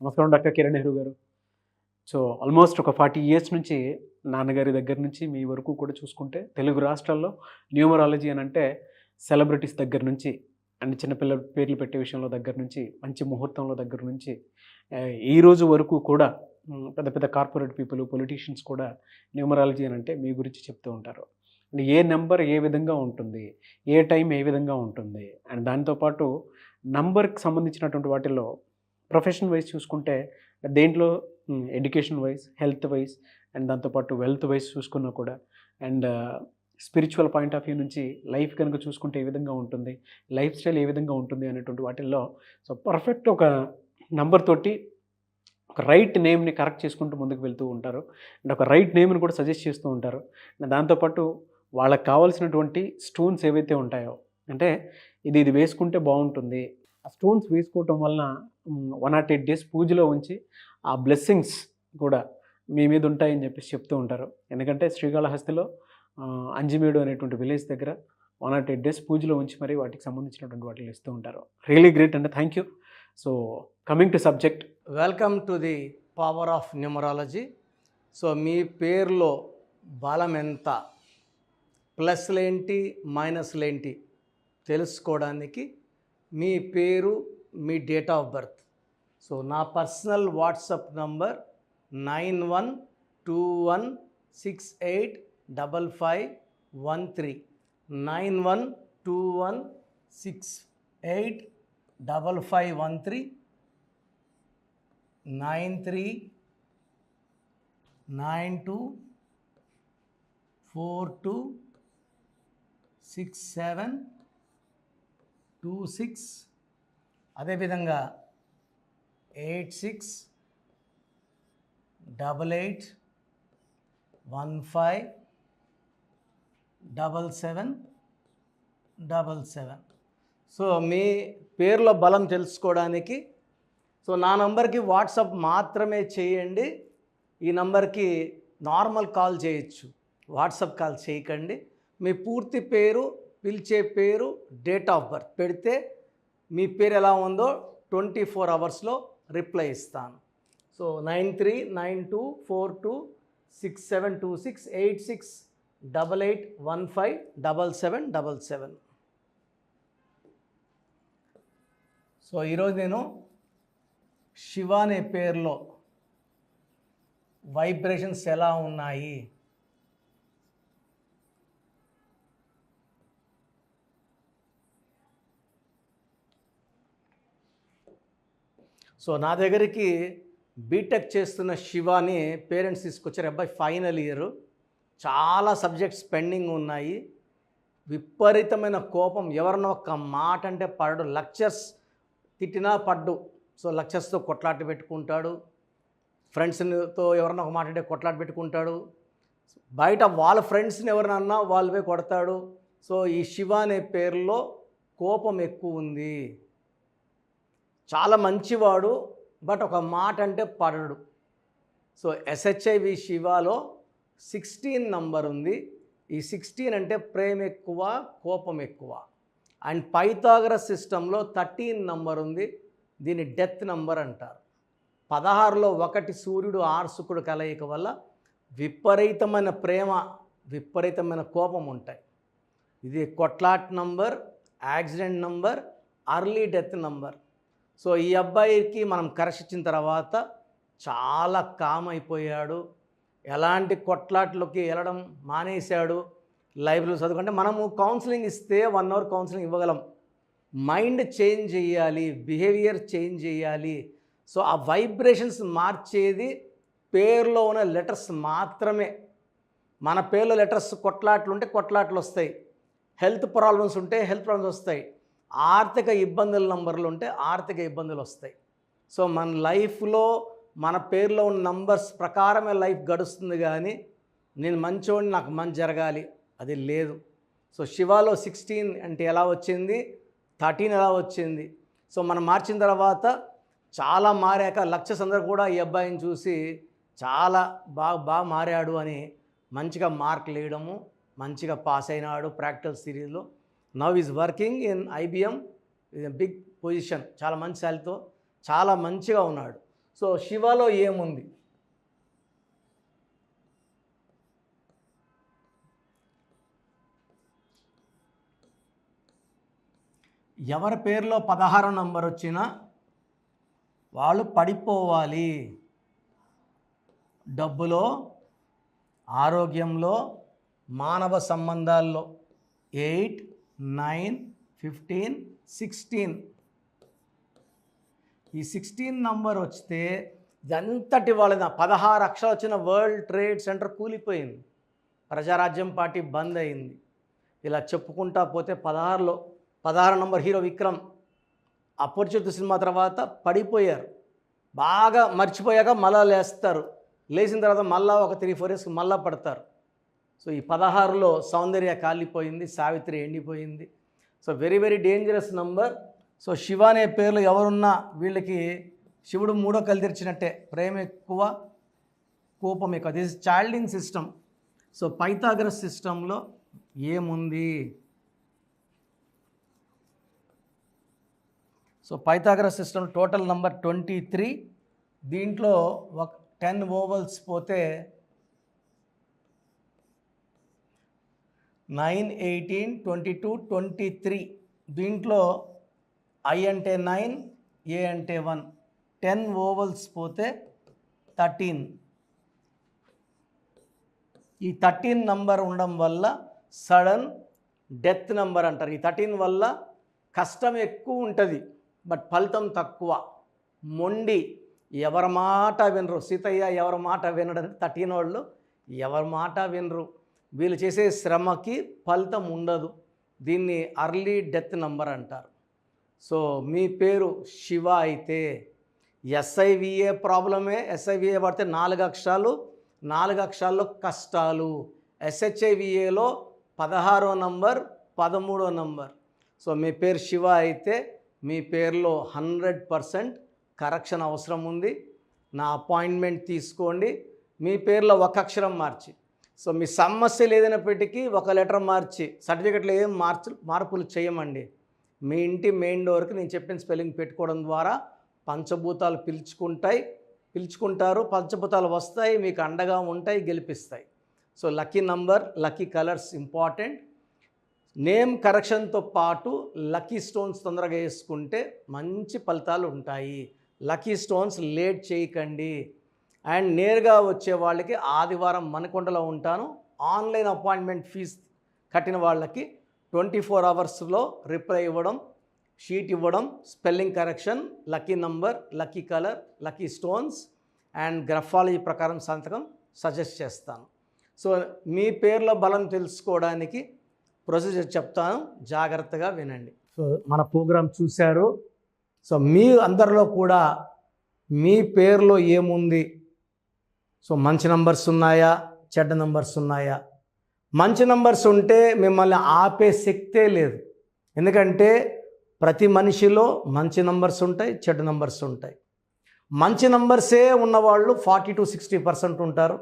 నమస్కారం డాక్టర్ కిరణ్ నెహ్రూ గారు. So almost ఒక 40 ఇయర్స్ నుంచి నాన్నగారి దగ్గర నుంచి మీ వరకు కూడా చూసుకుంటే తెలుగు రాష్ట్రాల్లో న్యూమరాలజీ అని అంటే సెలబ్రిటీస్ దగ్గర నుంచి అండ్ చిన్నపిల్లల పేర్లు పెట్టే విషయంలో దగ్గర నుంచి మంచి ముహూర్తంలో దగ్గర నుంచి ఈ రోజు వరకు కూడా పెద్ద పెద్ద కార్పొరేట్ పీపుల్ పొలిటీషియన్స్ కూడా న్యూమరాలజీ అని అంటే మీ గురించి చెప్తూ ఉంటారు. అండ్ ఏ నెంబర్ ఏ విధంగా ఉంటుంది, ఏ టైం ఏ విధంగా ఉంటుంది, అండ్ దాంతోపాటు నంబర్కి సంబంధించినటువంటి వాటిల్లో ప్రొఫెషన్ వైజ్ చూసుకుంటే దేంట్లో education wise, health wise and దాంతోపాటు వెల్త్ వైజ్ చూసుకున్నా కూడా and spiritual point of view నుంచి లైఫ్ కనుక చూసుకుంటే ఏ విధంగా ఉంటుంది, లైఫ్ స్టైల్ ఏ విధంగా ఉంటుంది అనేటువంటి వాటిల్లో సో పర్ఫెక్ట్ ఒక నంబర్ తోటి ఒక రైట్ నేమ్ని కరెక్ట్ చేసుకుంటూ ముందుకు వెళ్తూ ఉంటారు అండ్ ఒక రైట్ నేమ్ని కూడా సజెస్ట్ చేస్తూ ఉంటారు. దాంతోపాటు వాళ్ళకి కావాల్సినటువంటి స్టోన్స్ ఏవైతే ఉంటాయో అంటే ఇది వేసుకుంటే బాగుంటుంది, ఆ స్టోన్స్ వేసుకోవటం వలన 108 days పూజలో ఉంచి ఆ బ్లెస్సింగ్స్ కూడా మీ మీద ఉంటాయని చెప్పేసి చెప్తూ ఉంటారు. ఎందుకంటే శ్రీకాళహస్తిలో అంజిమేడు అనేటువంటి విలేజ్ దగ్గర 108 days పూజలో ఉంచి మరి వాటికి సంబంధించినటువంటి వాటిని ఇస్తూ ఉంటారు. రియలీ గ్రేట్ అండి, thank you. So coming to subject, welcome to the power of numerology. So మీ పేరులో బలం ఎంత, ప్లస్లేంటి మైనస్లేంటి తెలుసుకోవడానికి మీ పేరు, మీ డేట్ ఆఫ్ బర్త్. సో నా పర్సనల్ వాట్సాప్ నంబర్ 9121685513 9121685513 9392426726, అదేవిధంగా 8688157777. సో మీ పేర్లో బలం తెలుసుకోవడానికి సో నా నంబర్కి వాట్సాప్ మాత్రమే చేయండి. ఈ నంబర్కి నార్మల్ కాల్ చేయొచ్చు, వాట్సాప్ కాల్ చేయకండి. మీ పూర్తి పేరు, పిలిచే పేరు, డేట్ ఆఫ్ బర్త్ పెడితే మీ పేరు ఎలా ఉందో 24 hours రిప్లై ఇస్తాను. సో 93924672268688157777. సో ఈరోజు నేను శివ అనే పేరులో వైబ్రేషన్స్ ఎలా ఉన్నాయి, సో నా దగ్గరికి బీటెక్ చేస్తున్న శివాని పేరెంట్స్ తీసుకొచ్చారు. అబ్బాయి ఫైనల్ ఇయర్, చాలా సబ్జెక్ట్స్ పెండింగ్ ఉన్నాయి, విపరీతమైన కోపం, ఎవరినో ఒక మాట అంటే పడడు, లెక్చర్స్ తిట్టినా పడ్డు. సో లెక్చర్స్తో కొట్లాట పెట్టుకుంటాడు, ఫ్రెండ్స్తో ఎవరన్నా ఒక మాట అంటే కొట్లాట పెట్టుకుంటాడు, బయట వాళ్ళ ఫ్రెండ్స్ని ఎవరినన్నా వాళ్ళవే కొడతాడు. సో ఈ శివ అనే పేరులో కోపం ఎక్కువ ఉంది. చాలా మంచివాడు, బట్ ఒక మాట అంటే పడడు. సో SHIV శివాలో 16 నంబర్ ఉంది. ఈ 16 అంటే ప్రేమ ఎక్కువ, కోపం ఎక్కువ. అండ్ పైథాగరస్ సిస్టంలో 13 నంబర్ ఉంది, దీన్ని డెత్ నంబర్ అంటారు. 16లో 1 సూర్యుడు 6 శుక్రుడు కలయిక వల్ల విపరీతమైన ప్రేమ, విపరీతమైన కోపం ఉంటాయి. ఇది కొట్లాట్ number, accident number, early death number. So ఈ అబ్బాయికి మనం కరెక్షన్ తర్వాత చాలా కామ్ అయిపోయాడు, ఎలాంటి కొట్లాట్లోకి వెళ్ళడం మానేశాడు. లైబ్రరీలో చదువుకుంటే మనము కౌన్సిలింగ్ ఇస్తే 1 hour కౌన్సిలింగ్ ఇవ్వగలం. మైండ్ చేంజ్ చేయాలి, బిహేవియర్ చేంజ్ చేయాలి. సో ఆ వైబ్రేషన్స్ మార్చేది పేరులో ఉన్న లెటర్స్ మాత్రమే. మన పేరులో లెటర్స్ కొట్లాట్లు ఉంటే కొట్లాట్లు వస్తాయి, హెల్త్ ప్రాబ్లమ్స్ ఉంటే హెల్త్ ప్రాబ్లమ్స్ వస్తాయి, ఆర్థిక ఇబ్బందుల నంబర్లు ఉంటే ఆర్థిక ఇబ్బందులు వస్తాయి. సో మన లైఫ్లో మన పేరులో ఉన్న నంబర్స్ ప్రకారమే లైఫ్ గడుస్తుంది, కానీ నేను మంచోడిని నాకు మంచి జరగాలి అది లేదు. సో శివాలో 16 అంటే ఎలా వచ్చింది, 13 ఎలా వచ్చింది. సో మనం మార్చిన తర్వాత చాలా మారాక లెక్చర్స్ అందరూ కూడా ఈ అబ్బాయిని చూసి చాలా బాగా మారాడు అని మంచిగా మార్కులు వేయడము, మంచిగా పాస్ అయినాడు ప్రాక్టికల్ సిరీస్లో. Now is working in IBM, big position, చాలా మంచి శాలరీతో చాలా మంచిగా ఉన్నాడు. సో శివలో ఏముంది? ఎవరి పేరులో 16 నంబర్ వచ్చినా వాళ్ళు పడిపోవాలి. డబ్బులో, ఆరోగ్యంలో, మానవ సంబంధాల్లో 8, 9, 15, 16. ఈ 16 నంబర్ వస్తే ఇదంతటి వాళ్ళ 16 అక్షరాలు వచ్చిన వరల్డ్ ట్రేడ్ సెంటర్ కూలిపోయింది. ప్రజారాజ్యం పార్టీ బంద్ అయింది. ఇలా చెప్పుకుంటా పోతే 16 నంబర్ హీరో విక్రమ్ అపరిచిత సినిమా తర్వాత పడిపోయారు. బాగా మర్చిపోయాక మళ్ళా లేస్తారు. లేచిన తర్వాత మళ్ళా ఒక 3-4 ఇయర్స్కి మళ్ళా పడతారు. సో ఈ 16లో సౌందర్య కాలిపోయింది, సావిత్రి ఎండిపోయింది. So very very dangerous number. So Shiva అనే పేర్లు ఎవరున్నా వీళ్ళకి శివుడు 3వ కళ్ళు తెరిచినట్టే. ప్రేమ ఎక్కువ, కోపం ఎక్కువ. This Chaldean system. So Pythagoras సిస్టంలో ఏముంది? So Pythagoras system total number 23. దీంట్లో ఒక 10 ఓవల్స్ పోతే 9, 18, 22, 23. దీంట్లో ఐ అంటే 9, ఏ అంటే 1. 10 ఓవల్స్ పోతే 13. ఈ 13 నంబర్ ఉండడం వల్ల సడన్ డెత్ నంబర్ అంటారు. ఈ 13 వల్ల కష్టం ఎక్కువ ఉంటుంది, బట్ ఫలితం తక్కువ. మొండి, ఎవరి మాట వినరు. సీతయ్య ఎవరి మాట వినడం. 13 వాళ్ళు ఎవరి మాట వినరు. వీళ్ళు చేసే శ్రమకి ఫలితం ఉండదు. దీన్ని అర్లీ డెత్ నంబర్ అంటారు. సో మీ పేరు శివ అయితే ఎస్ఐవిఏ ప్రాబ్లమే. ఎస్ఐవిఏ పడితే 4 అక్షరాలు, 4 అక్షరాల్లో కష్టాలు. ఎస్హెచ్ఐవిఏలో 16వ నంబర్, 13వ నంబర్. సో మీ పేరు శివ అయితే మీ పేరులో 100% కరెక్షన్ అవసరం ఉంది. నా అపాయింట్మెంట్ తీసుకోండి. మీ పేరులో ఒక అక్షరం మార్చి, సో మీ సమస్యలు ఏదైనప్పటికీ ఒక లెటర్ మార్చి, సర్టిఫికెట్లో ఏం మార్పులు చేయమండి. మీ ఇంటి మెయిన్ డోర్కి నేను చెప్పిన స్పెల్లింగ్ పెట్టుకోవడం ద్వారా పంచభూతాలు పిలుచుకుంటారు. పంచభూతాలు వస్తాయి, మీకు అండగా ఉంటాయి, గెలిపిస్తాయి. So lucky number, lucky colours important. Name కరెక్షన్తో పాటు లక్కీ స్టోన్స్ తొందరగా వేసుకుంటే మంచి ఫలితాలు ఉంటాయి. లక్కీ స్టోన్స్ లేట్ చేయకండి. అండ్ నేరుగా వచ్చే వాళ్ళకి ఆదివారం మణికొండలో ఉంటాను. ఆన్లైన్ అపాయింట్మెంట్ ఫీజు కట్టిన వాళ్ళకి 24 అవర్స్లో రిప్లై ఇవ్వడం, షీట్ ఇవ్వడం, spelling correction, lucky number, lucky colour, lucky stones and graphology ప్రకారం సంతకం సజెస్ట్ చేస్తాను. సో మీ పేర్ల బలం తెలుసుకోవడానికి ప్రొసీజర్ చెప్తాను, జాగ్రత్తగా వినండి. సో మన ప్రోగ్రాం చూశారు. సో మీ అందరిలో కూడా మీ పేరులో ఏముంది? సో మంచి నంబర్స్ ఉన్నాయా, చెడ్డ నంబర్స్ ఉన్నాయా? మంచి నంబర్స్ ఉంటే మిమ్మల్ని ఆపే శక్తే లేదు. ఎందుకంటే ప్రతి మనిషిలో మంచి నంబర్స్ ఉంటాయి, చెడ్డ నంబర్స్ ఉంటాయి. మంచి నంబర్సే ఉన్నవాళ్ళు 40-60% ఉంటారు.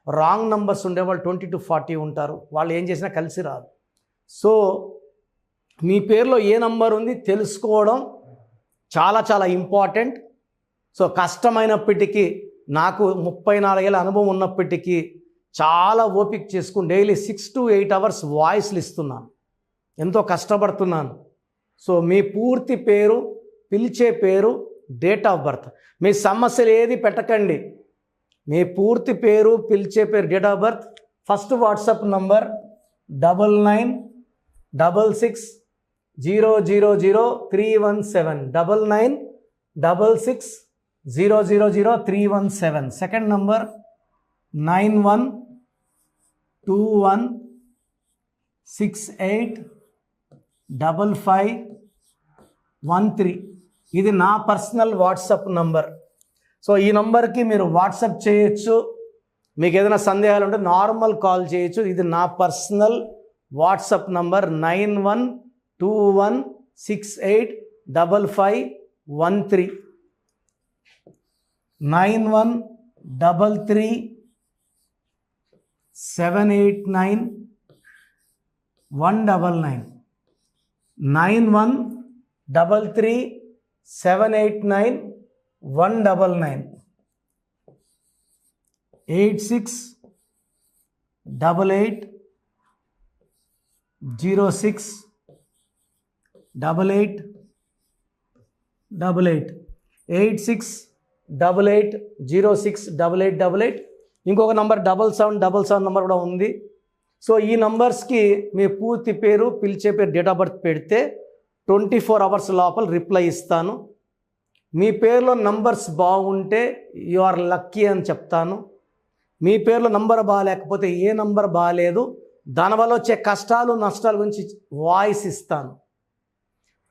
రాంగ్ నంబర్స్ ఉండేవాళ్ళు 20-40 ఉంటారు. వాళ్ళు ఏం చేసినా కలిసి రాదు. సో మీ పేరులో ఏ నంబర్ ఉంది తెలుసుకోవడం చాలా చాలా ఇంపార్టెంట్. సో కష్టమైనప్పటికీ, నాకు 34 ఏళ్ళ అనుభవం ఉన్నప్పటికీ చాలా ఓపిక చేసుకుని డైలీ 6 to 8 అవర్స్ వాయిస్లు ఇస్తున్నాను. ఎంతో కష్టపడుతున్నాను. సో మీ పూర్తి పేరు, పిలిచే పేరు, డేట్ ఆఫ్ బర్త్, మీ సమస్యలు ఏది పెట్టకండి. మీ పూర్తి పేరు, పిలిచే పేరు, date of birth. First WhatsApp number 9966000317 9966000317. Second number 9121685513. ఇది నా పర్సనల్ వాట్సాప్ నంబర్. సో ఈ నంబర్కి మీరు వాట్సాప్ చేయొచ్చు. మీకు ఏదైనా సందేహాలు ఉంటే నార్మల్ కాల్ చేయొచ్చు. ఇది నా పర్సనల్ వాట్సాప్ నంబర్ 9121685513 9133789199 9133789199. 199 8688 06 88 8688 06 8888. ఇంకొక నంబర్ 7777 నంబర్ కూడా ఉంది. సో ఈ నంబర్స్కి మీ పూర్తి పేరు, పిలిచే పేరు, డేట్ ఆఫ్ బర్త్ పెడితే 24 అవర్స్ లోపల రిప్లై ఇస్తాను. మీ పేరులో నంబర్స్ బాగుంటే యు ఆర్ లక్కీ అని చెప్తాను. మీ పేరులో నంబర్ బాగాలేకపోతే ఏ నంబర్ బాగాలేదు, దానివల్ల వచ్చే కష్టాలు నష్టాల గురించి వాయిస్ ఇస్తాను.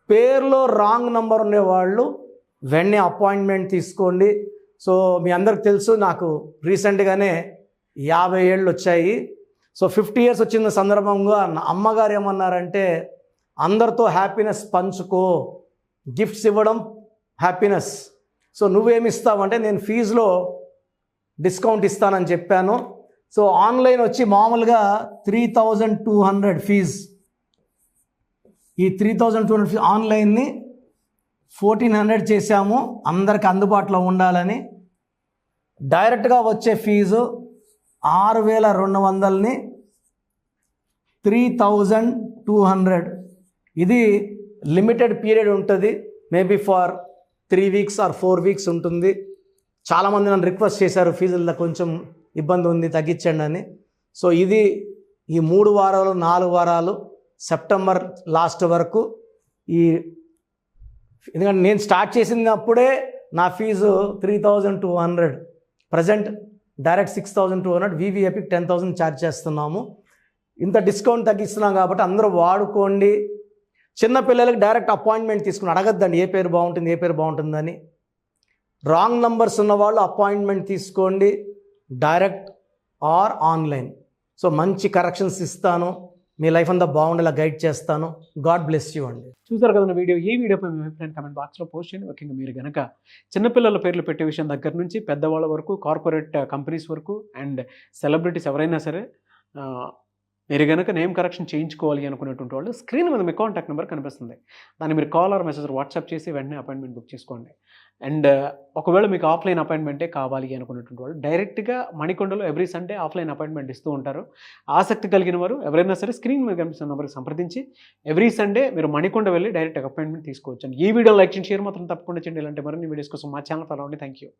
పేరులో రాంగ్ నంబర్ ఉండేవాళ్ళు వెంటనే అపాయింట్మెంట్ తీసుకోండి. సో మీ అందరికి తెలుసు, నాకు రీసెంట్గానే 50 ఏళ్ళు వచ్చాయి. సో 50 ఇయర్స్ వచ్చిన సందర్భంగా నా అమ్మగారు ఏమన్నారంటే, అందరితో హ్యాపీనెస్ పంచుకో, గిఫ్ట్స్ ఇవ్వడం హ్యాపీనెస్. సో నువ్వేమి ఇస్తావంటే, నేను ఫీజులో డిస్కౌంట్ ఇస్తానని చెప్పాను. సో ఆన్లైన్ వచ్చి మామూలుగా 3200 ఫీజ్. ఈ 3200 ఫీజ్ ఆన్లైన్ని 1400 చేశాము, అందరికి అందుబాటులో ఉండాలని. డైరెక్ట్గా వచ్చే ఫీజు 6200ని 3200. ఇది లిమిటెడ్ పీరియడ్ ఉంటుంది, maybe for 3 weeks or 4 weeks ఉంటుంది. చాలామంది నన్ను రిక్వెస్ట్ చేశారు, ఫీజుల్లో కొంచెం ఇబ్బంది ఉంది తగ్గించండి అని. సో ఇది ఈ 3 వారాలు 4 వారాలు సెప్టెంబర్ లాస్ట్ వరకు. ఎందుకంటే నేను స్టార్ట్ చేసినప్పుడే నా fees 3200, present direct 6200, VVIP 10,000 charge చేస్తున్నాము. ఇంత డిస్కౌంట్ తగ్గిస్తున్నాం కాబట్టి అందరూ వాడుకోండి. చిన్నపిల్లలకి డైరెక్ట్ అపాయింట్మెంట్ తీసుకుని అడగద్దండి ఏ పేరు బాగుంటుందని. రాంగ్ నంబర్స్ ఉన్నవాళ్ళు అపాయింట్మెంట్ తీసుకోండి, డైరెక్ట్ ఆర్ ఆన్లైన్. సో మంచి కరెక్షన్స్ ఇస్తాను, మీ లైఫ్ అంతా బాగుండేలా గైడ్ చేస్తాను. గాడ్ బ్లెస్ యూ అండి. చూసారు కదా వీడియో. ఈ వీడియోపై మీ అభిప్రాయం కామెంట్ బాక్స్లో పోస్ట్ చేయండి. ముఖ్యంగా మీరు కనుక చిన్నపిల్లల పేర్లు పెట్టే విషయం దగ్గర నుంచి పెద్దవాళ్ళ వరకు, కార్పొరేట్ కంపెనీస్ వరకు అండ్ సెలబ్రిటీస్ ఎవరైనా సరే మీరు కనుక నేమ్ కరెక్షన్ చేయించుకోవాలి అనుకునేటువంటి వాళ్ళు స్క్రీన్ మీద మీ కాంటాక్ట్ నెంబర్ కనిపిస్తుంది. దాన్ని మీరు కాల్ ఆర్ మెసేజ్ వాట్సాప్ చేసి వెంటనే అపాయింట్మెంట్ బుక్ చేసుకోండి. అండ్ ఒకవేళ మీకు ఆఫ్లైన్ అపాయింట్మెంటే కావాలి అనుకునేటువంటి వాళ్ళు డైరెక్ట్గా మణికొండలో ఎవ్రీ సండే ఆఫ్లైన్ అపాయింట్మెంట్ ఇస్తూ ఉంటారు. ఆసక్తి కలిగిన వారు ఎవరైనా సరే స్క్రీన్ మీద కనిపిస్తున్న నెంబర్కి సంప్రదించి ఎవ్రీ సండే మీరు మణికొండ వెళ్ళి డైరెక్ట్ అపాయింట్మెంట్ తీసుకోవచ్చు. ఈ వీడియో లైక్ చేయండి, షేర్ మాత్రం తప్పకుండా చేయండి. ఇలాంటి మరిన్ని వీడియోస్ కోసం మా ఛానల్ ఫాలో అవ్వండి. Thank you.